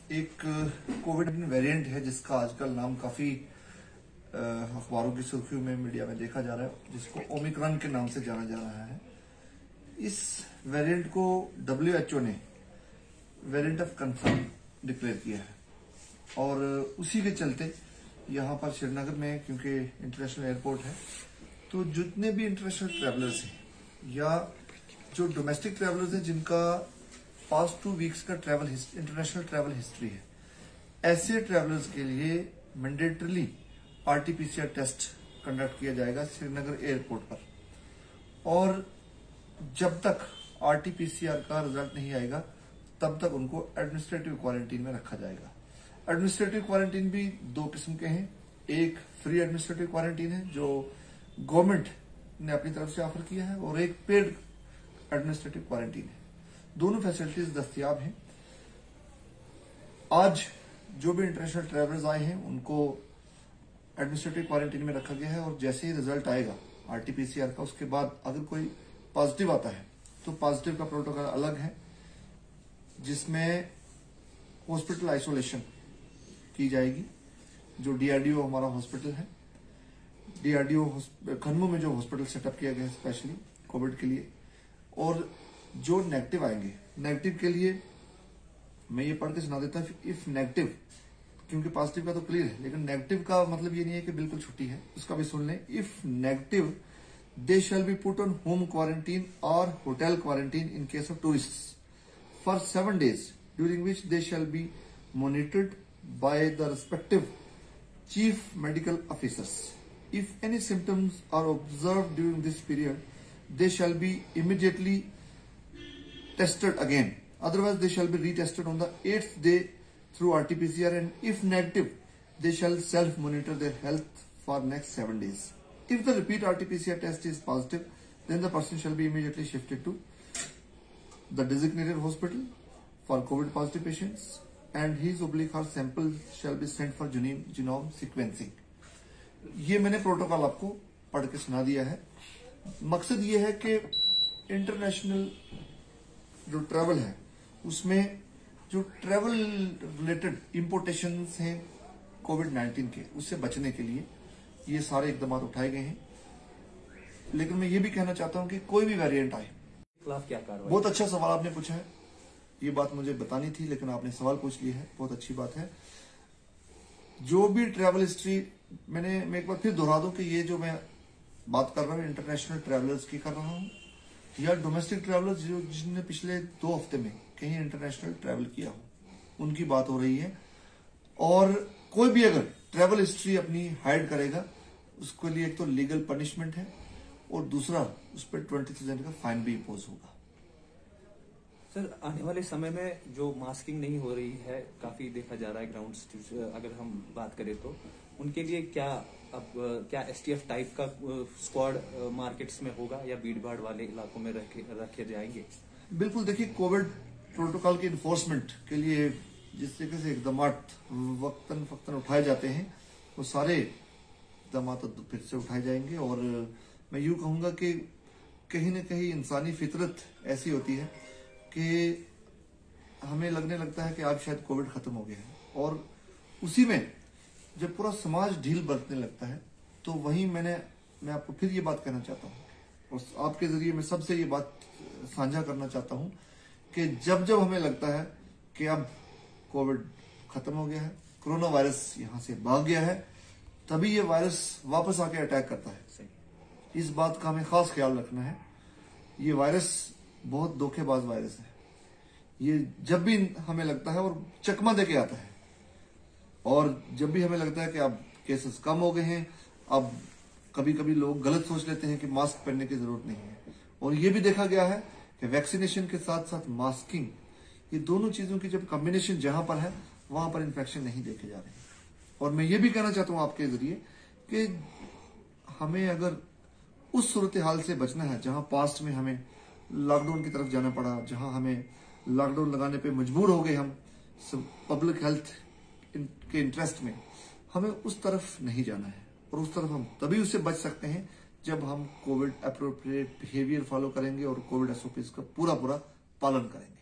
एक Covid variant है जिसका आजकल नाम काफी अखबारों की सुर्खियों में, मीडिया में देखा जा रहा है, जिसको ओमिक्रॉन के नाम से जाना जा रहा है। इस वेरिएंट को WHO ने वेरिएंट ऑफ कंसर्न डिक्लेयर किया है और उसी के चलते यहाँ पर श्रीनगर में, क्योंकि इंटरनेशनल एयरपोर्ट है, तो जितने भी इंटरनेशनल ट्रैवलर्स हैं या जो डोमेस्टिक ट्रैवलर्स हैं जिनका पास्ट 2 वीक्स का इंटरनेशनल ट्रैवल हिस्ट्री है, ऐसे ट्रैवलर्स के लिए मैंडेटरली RT-PCR टेस्ट कंडक्ट किया जाएगा श्रीनगर एयरपोर्ट पर। और जब तक RT-PCR का रिजल्ट नहीं आएगा तब तक उनको एडमिनिस्ट्रेटिव क्वारंटीन में रखा जाएगा। एडमिनिस्ट्रेटिव क्वारंटीन भी 2 किस्म के हैं। एक फ्री एडमिनिस्ट्रेटिव क्वारंटीन है जो गवर्नमेंट ने अपनी तरफ से ऑफर किया है, और एक पेड एडमिनिस्ट्रेटिव क्वारंटीन है। दोनों फैसिलिटीज दस्तयाब हैं। आज जो भी इंटरनेशनल ट्रैवलर्स आए हैं उनको एडमिनिस्ट्रेटिव क्वारंटीन में रखा गया है, और जैसे ही रिजल्ट आएगा RT-PCR का, उसके बाद अगर कोई पॉजिटिव आता है तो पॉजिटिव का प्रोटोकॉल अलग है, जिसमें हॉस्पिटल आइसोलेशन की जाएगी। जो DRDO हमारा हॉस्पिटल है, DRDO खन्मू में जो हॉस्पिटल सेटअप किया गया है स्पेशली कोविड के लिए, और जो नेगेटिव आएंगे, नेगेटिव के लिए मैं ये पढ़ के सुना देता हूँ। इफ नेगेटिव, क्योंकि पॉजिटिव का तो क्लियर है, लेकिन नेगेटिव का मतलब ये नहीं है कि बिल्कुल छुट्टी है, उसका भी सुन लें। If negative they shall be put on home quarantine और hotel quarantine in case of tourists for 7 days, during which they shall be monitored by the respective chief medical officers. If any symptoms are observed during this period, they shall be immediately tested again. Otherwise, they shall be retested on the 8th day through RT-PCR, and if negative, they shall self-monitor their health for next 7 days. If the repeat RT-PCR test is positive, then the person shall be immediately shifted to the designated hospital for COVID positive patients, and his/her sample shall be sent for genome sequencing. ये मैंने protocol आपको पढ़ के सुना दिया है। मकसद ये है कि इंटरनेशनल जो ट्रैवल है उसमें जो ट्रैवल रिलेटेड इंपोर्टेशंस हैं COVID-19 के, उससे बचने के लिए ये सारे इकदाम उठाए गए हैं। लेकिन मैं ये भी कहना चाहता हूं कि कोई भी वेरिएंट आए, खिलाफ क्या कार्रवाई? बहुत अच्छा सवाल आपने पूछा है। ये बात मुझे बतानी थी, लेकिन आपने सवाल पूछ लिया है, बहुत अच्छी बात है। जो भी ट्रैवल हिस्ट्री, मैं एक बार फिर दोहरा दूं कि ये जो मैं बात कर रहा हूं इंटरनेशनल ट्रैवलर्स की कर रहा हूं, या डोमेस्टिक ट्रैवलर्स जिसने पिछले 2 हफ्ते में कहीं इंटरनेशनल ट्रैवल किया हो, उनकी बात हो रही है। और कोई भी अगर ट्रैवल हिस्ट्री अपनी हाइड करेगा, उसके लिए एक तो लीगल पनिशमेंट है, और दूसरा उस पर 20,000 का फाइन भी इम्पोज होगा। सर, आने वाले समय में जो मास्किंग नहीं हो रही है, काफी देखा जा रहा है ग्राउंड, अगर हम बात करें तो उनके लिए क्या STF टाइप का स्क्वाड मार्केट्स में होगा, या भीड़ भाड़ वाले इलाकों में रखे जाएंगे? बिल्कुल, देखिए, कोविड प्रोटोकॉल के इन्फोर्समेंट के लिए जिस तरीके से इकदाम वक्तन उठाए जाते हैं, वो सारे इकदाम तो फिर से उठाए जाएंगे। और मैं यूं कहूंगा कि कहीं न कहीं इंसानी फितरत ऐसी होती है कि हमें लगने लगता है कि आज शायद कोविड खत्म हो गया है, और उसी में जब पूरा समाज ढील बरतने लगता है, तो वहीं मैं आपको फिर ये बात कहना चाहता हूँ, और आपके जरिए मैं सबसे ये बात साझा करना चाहता हूँ कि जब जब हमें लगता है कि अब कोविड खत्म हो गया है, कोरोना वायरस यहाँ से भाग गया है, तभी ये वायरस वापस आके अटैक करता है। इस बात का हमें खास ख्याल रखना है। ये वायरस बहुत धोखेबाज वायरस है। ये जब भी हमें लगता है, और चकमा देके आता है, और जब भी हमें लगता है कि अब केसेस कम हो गए हैं, अब कभी कभी लोग गलत सोच लेते हैं कि मास्क पहनने की जरूरत नहीं है। और ये भी देखा गया है कि वैक्सीनेशन के साथ साथ मास्किंग, ये दोनों चीजों की जब कॉम्बिनेशन जहां पर है, वहां पर इन्फेक्शन नहीं देखे जा रहे हैं। और मैं ये भी कहना चाहता हूं आपके जरिए कि हमें अगर उस सूरत हाल से बचना है जहां पास्ट में हमें लॉकडाउन की तरफ जाना पड़ा, जहां हमें लॉकडाउन लगाने पे मजबूर हो गए हम पब्लिक हेल्थ के इंटरेस्ट में, हमें उस तरफ नहीं जाना है। और उस तरफ हम तभी उससे बच सकते हैं जब हम कोविड अप्रोप्रिएट बिहेवियर फॉलो करेंगे और कोविड SOPs का पूरा पालन करेंगे।